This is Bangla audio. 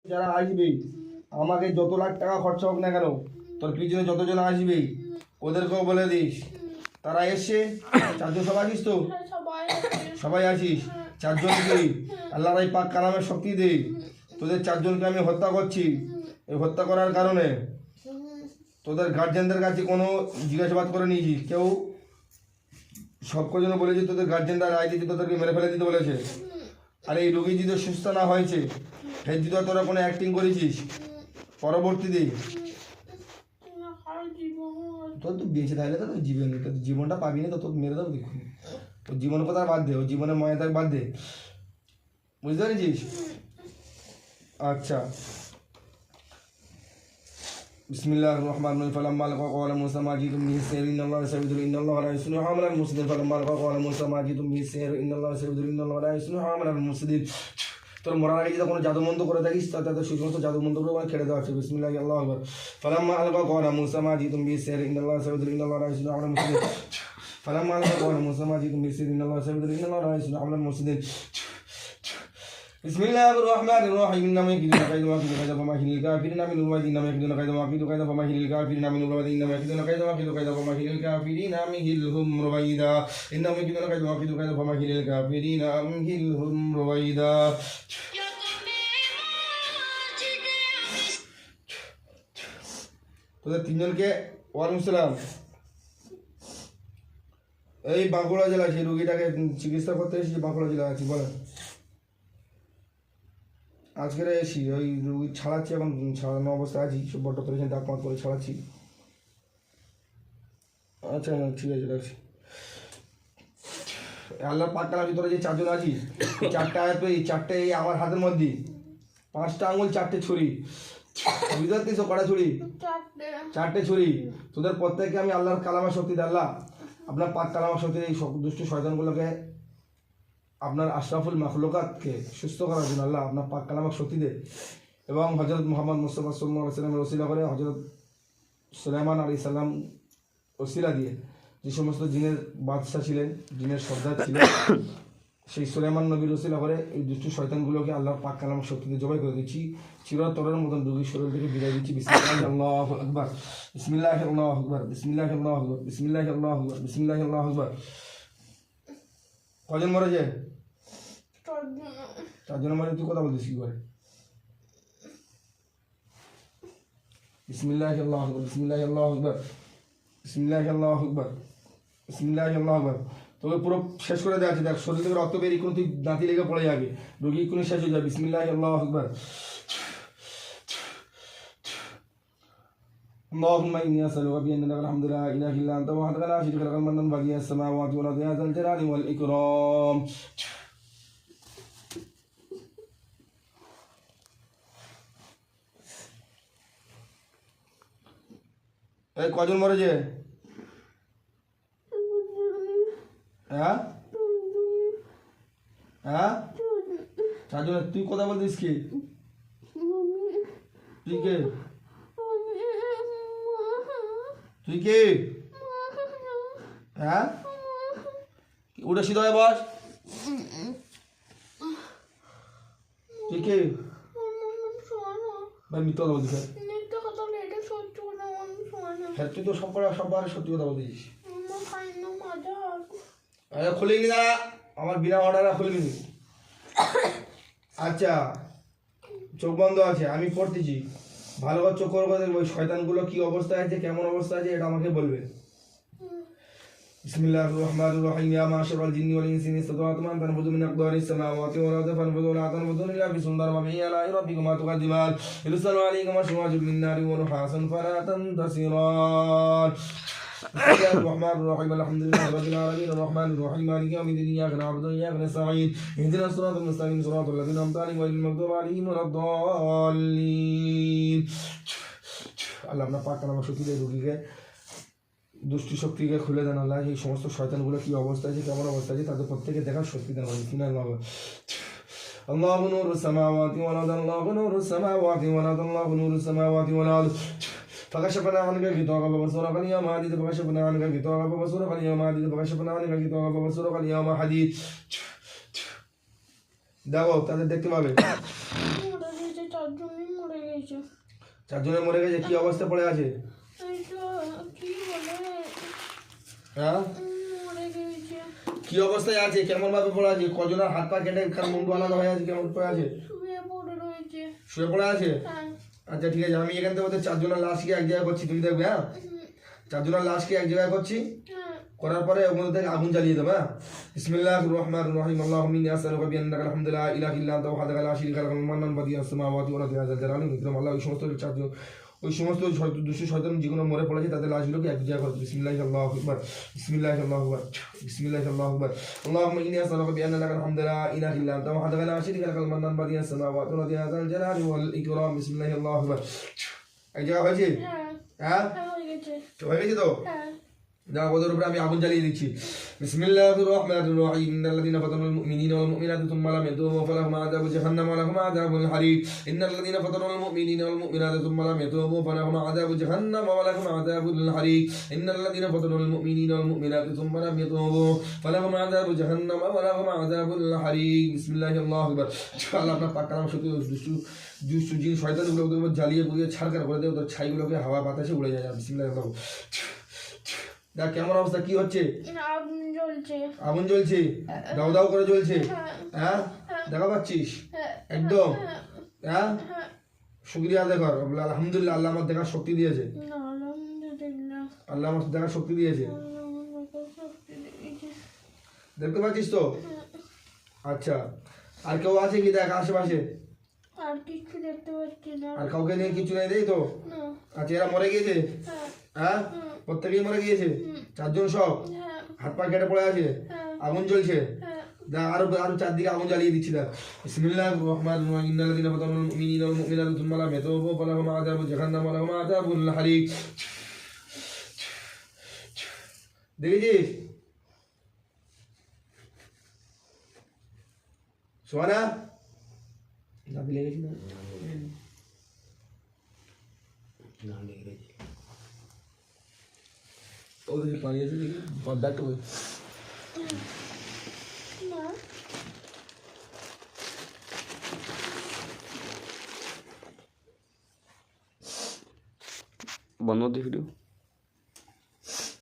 যারা আসবে আমাকে যত লাখ টাকা খরচা হোক না কেন তোর পিছনে যতজন আসবে ওদেরকেও বলে দিস তারা এসছে। চারজন সবাই আসিস তো? সবাই আসিস। চারজনকে আল্লাহর এই পাক কালামের শক্তি দে। তোদের চারজনকে আমি হত্যা করছি। এই হত্যা করার কারণে তোদের গার্জেনদের কাছে কোনো জিজ্ঞাসাবাদ করে নিয়েছিস? কেউ সব কজন বলেছে তোদের গার্জেনরা রায় দিতে তোদেরকে মেরে ফেলে দিতে বলেছে। আর এই রোগী যদি সুস্থ না হয়েছে ফের যদি তোরা কোনো অ্যাক্টিং করেছিস পরবর্তীতে তোর তো বেঁচে থাকলে তো তোর জীবন তোর জীবনটা পাবি না, তো তোর মেরে দেবো দেখুন। তোর জীবনের কথা বাদ দে, ওর জীবনের ময়দাক বাদ দে, বুঝতে পেরেছিস? আচ্ছা, বিসমিল্লাহির রহমানির রহিম। ফালাম্মা লাকা ক্বালা মূসা মা জিতুম বিহি সিহর ইন্নাল্লাহা সাইয়্যিদুল ইন্নাল্লাহা লা ইউসলিহু আমালাল মুফসিদিন। ফালাম্মা লাকা ক্বালা মূসা মা জিতুম বিহি সিহর ইন্নাল্লাহা সাইয়্যিদুল ইন্নাল্লাহা লা ইউসলিহু আমালাল মুফসিদিন। তোর মরার আগে যদি কোনো জাদুমন্ত্র করে থাকিস তাতে সেই সমস্ত জাদুমন্ত্রগুলো মানে ছেড়ে দেওয়া হচ্ছে। বিসমিল্লাহি আল্লাহু আকবার। ফালাম্মা লাকা ক্বালা মূসা মা জিতুম বিহি সিহর ইন্নাল্লাহা সাইয়্যিদুল ইন্নাল্লাহা লা ইউসলিহু আমালাল মুফসিদিন। ফালাম্মা লাকা ক্বালা মূসা মা জিতুম বিহি সিহর ইন্নাল্লাহা সাইয়্যিদুল ইন্নাল্লাহা লা ইউসলিহু আমালাল মুফসিদিন। বিসমিল্লাহির রহমানির রহিম। ইন্নামা ইয়াকিদুনা কাইদা ওয়াকিদু কাইদা ফামাহিলিল কাফিরিনা মিনুল ওয়াদি। ইন্নামা ইয়াকিদুনা কাইদা ওয়াকিদু কাইদা ফামাহিলিল কাফিরিনা মিনুল ওয়াদি। ইন্নামা ইয়াকিদুনা কাইদা ওয়াকিদু কাইদা ফামাহিলিল কাফিরিনা আমহিলহুম রুবাইদা। ইন্নামা ইয়াকিদুনা কাইদা ওয়াকিদু কাইদা ফামাহিলিল কাফিরিনা আমহিলহুম রুবাইদা। তোদের তিনজনকে ওয়ালাইকুম সালাম। এই বাঁকুড়া জেলায় সেই রুগীটাকে চিকিৎসা করতে এসেছি, বাঁকুড়া জেলায় আছি। বলেন। আজকের এসি ওই রুগী ছাড়াচ্ছি, এখন ছাড়ানো অবস্থায় আছি, সব বড্ড পেরেছেন, ডাক মাত করে ছাড়াচ্ছি। আচ্ছা ঠিক আছে, রাখছি। আল্লাহর পাক কালামের ভিতরে যে চারজন আছি, চারটে আয়াত এই চারটে এই আমার হাতের মধ্যে, 5টা আঙুল 4টে ছুরি, বুঝতে পারছিস? কটা ছুরি? 4টে ছুরি। তোদের প্রত্যেককে আমি আল্লাহর কালামের শক্তি দে। আল্লাহ আপনার পাক কালামের শক্তি এই দুষ্ট শয়তানগুলোকে, আপনার আশরাফুল মাখলুকাতকে সুস্থ করার জন্য আল্লাহ আপনার পাক কালামাক শক্তি দে। এবং হজরত মোহাম্মদ মুস্তাফা সাল্লাল্লাহু আলাইহি ওয়াসাল্লামের ওসিলা করে হজরত সুলাইমান আলাইহিস সালাম ওসিলা দিয়ে যে সমস্ত জিনের বাদশাহ ছিলেন, জিনের সর্দার ছিলেন, সেই সুলাইমান নবীর ওসিলা করে এই দুষ্ট শয়তানগুলোকে আল্লাহর পাক কালামাক শক্তি দিয়ে জবাই করে দিচ্ছি। চিরতরের মতন রোগীর শরীর থেকে বিদায় দিচ্ছি। বিসমিল্লাহি আল্লাহু আকবার, বিসমিল্লাহি আল্লাহু আকবার, বিসমিল্লাহি আল্লাহু আকবার, বিসমিল্লাহি আল্লাহু আকবার, বিসমিল্লাহি আল্লাহু আকবার। কজন মরে যায়? 4 মানে তুই কথা বলছিস কি করে? বিসমিল্লাহি আল্লাহু আকবার, বিসমিল্লাহি আল্লাহু আকবার, বিসমিল্লাহি আল্লাহু আকবার, বিসমিল্লাহি আল্লাহু আকবার। তোকে পুরো শেষ করে দেওয়া আছে। দেখ শরীর থেকে রক্ত বেরিয়ে কোনো তুই দাঁতি লেগে পড়ে যাবে, রোগী কোনো শেষ হয়ে যাবে। বিসমিল্লাহি আল্লাহু আকবার। اللهم إني أسألك بأن لك الحمد لا إله إلا أنت وحدك لا شريك لك المنان بديع السماوات والأرض يا ذا الجلال والإكرام। এই কজন মরেছে? হ্যাঁ হ্যাঁ, 4জন। তুই কথা বলতিস কি? তুই কে? তুই কে? হ্যাঁ, উঠে সিধা হয়ে বস। তুই কে? ভাই মিথ্যা কথা বলছিস। হ্যাঁ তুই তো সবার সত্যি কথা বলছিস। আরে খুলে নি না, আমার বিনা অর্ডারে খুলে নি। আচ্ছা চোখ বন্ধ আছে, আমি পড়তেছি, ভালো করে চোখ করে দেখবো ওই শয়তানগুলো কি অবস্থায় আছে, কেমন অবস্থা আছে, এটা আমাকে বলবে। বিসমিল্লাহির রহমানির রহিম। ইয়া মাশারাল জিন্নি ওয়াল ইনসি ইন ইসতাতা'তুম আন তানফুযু মিন আকদারিস সামাওয়াতি ওয়াল আরদি ফানফুযু লা তানফুযুনা ইল্লা বিসুলতানিন ওয়া বিআলা'i রাব্বিকুমা তুকাদ্দিমান। ইরসালু আলাইকুমা শুওয়াজুম মিন নারিন ওয়া নুহাsun ফালা tantasirun। বিসমিল্লাহির রহমানির রহিম। আলহামদুলিল্লাহি রাব্বিল আলামিন আর রহমানির রহিম মালিকি ইয়াউমিদ্দিন। ইয়্যাকা না'বুদু ওয়া ইয়্যাকা নাস্তাঈন। ইহদিনাস সিরাতাল মুস্তাকিম সিরাতাল লাযিনা আন'আমতা আলাইহিম গায়রিল মাগদুবি আলাইহিম ওয়ালাদ-দাল্লিন। আল্লাহ আপনার পাক কালামের শক্তি দিয়ে রোগীকে দুষ্টু শক্তিকে খুলে দেন। আল্লাহ এই সমস্ত শয়তানগুলো কি অবস্থা আছে, কেমন অবস্থা আছে, তাদের প্রত্যেকে দেখার শক্তি দেন। আল্লাহু নূরুস সামাওয়াতি ওয়াল আরদ, আল্লাহু নূরুস সামাওয়াতি ওয়াল আরদ, আল্লাহু নূরুস সামাওয়াতি ওয়াল আরদ। فكشفنا عنك غطاءك فبصرك اليوم حديد، فكشفنا عنك غطاءك فبصرك اليوم حديد، فكشفنا عنك غطاءك فبصرك اليوم حديد। দেখো তাদের দেখতে পাবে। গেছে। চারজনে মরে গেছে, কি অবস্থা পড়ে আছে? এই তো কি বলে হ্যাঁ মরে গেছে। কি অবস্থায় আছে, কেমন ভাবে পড়ে আছে? কজনের হাত পা কেটে কার মুন্ডু আলাদা হয়ে আছে, কেমন পড়ে আছে? শুয়ে পড়ে রয়েছে। শুয়ে পড়ে আছে? হ্যাঁ। আচ্ছা ঠিক আছে, আমি এখান থেকে ওদের চারজনের লাশকে এক জায়গায় করছি, তুমি দেখবে। হ্যাঁ চারজনের লাশকে এক জায়গায় করছি, হ্যাঁ। করার পরে ওগুলো থেকে আগুন জ্বালিয়ে দেবো। হ্যাঁ বিসমিল্লাহির রহমানির রহিম আল্লাহুম্মা ইন্নী আসআলুকা বিআন্নাকা আল-হামদু লা ইলাহা ইল্লা আনতা ওয়াহদাকা লা শারীকা লাকা আল-মান্নান বাদিয়াস সামাওয়াতি ওয়াল আরদি ইয়া যাল জালালি ওয়াল ইকরাম। আল্লাহ ওই সমস্ত দুষ্ট শয়তান যেগুলো মরে পড়েছে তাদের লাশগুলোকে এক জায়গায় করবে। বিসমিল্লাহি আল্লাহু আকবার, বিসমিল্লাহি আল্লাহু আকবার, বিসমিল্লাহি আল্লাহু আকবার। আল্লাহুম্মা ইন্নী আসআলুকা বিআন্নাকা আল-হামদু লা ইলাহা ইল্লা আনতা ওয়াহদাকা লা শারীকা লাকা আল-মান্নান বাদিয়াস সামাওয়াতি ওয়াল আরদি ইয়া যাল জালালি ওয়াল ইকরাম। বিসমিল্লাহি আল্লাহু আকবার। এক জায়গা হয়েছে? হ্যাঁ। হ্যাঁ হয়ে গেছে। হয়ে গেছে তো? হ্যাঁ। না ওদের উপরে আমি আগুন জ্বালিয়ে দিচ্ছি। বিসমিল্লাহির রহমানির রহিম ইন্নাল্লাযীনা ফাতানুল মুমিনিনা ওয়াল মুমিনাতি সুম্মা লাম ইয়াতুবু ফালাহুম আযাবু জাহান্নাম ওয়া লাহুম আযাবুল হারিক। ইন্নাল্লাযীনা ফাতানুল মুমিনিনা ওয়াল মুমিনাতি সুম্মা লাম ইয়াতুবু ফালাহুম আযাবু জাহান্নাম ওয়া লাহুম আযাবুল হারিক। ইন্নাল্লাযীনা ফাতানুল মুমিনিনা ওয়াল মুমিনাতি সুম্মা লাম ইয়াতুবু ফালাহুম আযাবু জাহান্নাম ওয়া লাহুম আযাবুল হারিক। বিসমিল্লাহির আল্লাহু আকবার। আল্লাহ আপনার পাক কালাম সত্যি দুষ্টু জিন শয়তানগুলো ওদের উপর জ্বালিয়ে পুড়িয়ে ছারখার করে দেয়, ওদের ছাইগুলোকে হাওয়া বাতাসে উড়ে যায়। বিসমিল্লাহির আল্লাহু দেখ কেমন অবস্থা, কি হচ্ছে? আগুন জ্বলছে। আগুন জ্বলছে, দাও দাও করে জ্বলছে। হ্যাঁ। হ্যাঁ দেখা পাচ্ছিস হ্যাঁ। একদম? হ্যাঁ। হ্যাঁ শুক্রিয়া আদায় কর। আলহামদুলিল্লাহ, আল্লাহ আমার দেখার শক্তি দিয়েছে। আলহামদুলিল্লাহ। আল্লাহ আমার দেখার শক্তি দিয়েছে, আল্লাহ আমাকে শক্তি দিয়েছে। দেখতে পাচ্ছিস তো? আচ্ছা আর কেউ আছে কি দেখ আশেপাশে? আর কিছু দেখতে পাচ্ছি না। আর কাউকে নিয়ে কিছু নেই দেই তো? না। আচ্ছা এরা মরে গিয়েছে? হ্যাঁ। হ্যাঁ প্রত্যেকেই মরে গিয়েছে, চারজন সব হ্যাঁ। হাত পা কেটে পড়ে আছে, হ্যাঁ। আগুন জ্বলছে। হ্যাঁ। দেখ আরো আরো চারদিকে আগুন জ্বালিয়ে দিচ্ছি। দেখ বিসমিল্লাহির রহমানির রহিম ইন্নাল্লাযীনা ফাতানুল মুমিনিনা ওয়াল মুমিনাতি সুম্মা লাম ইয়াতুবু ফালাহুম আযাবু জাহান্নাম ওয়া লাহুম আযাবুল হারিক। দেখেছিস সোনা? না দিলে গেছি না ওদের পানি আছে দেখি ব্যাগটা বই। না। বন্ধ ভিডিও।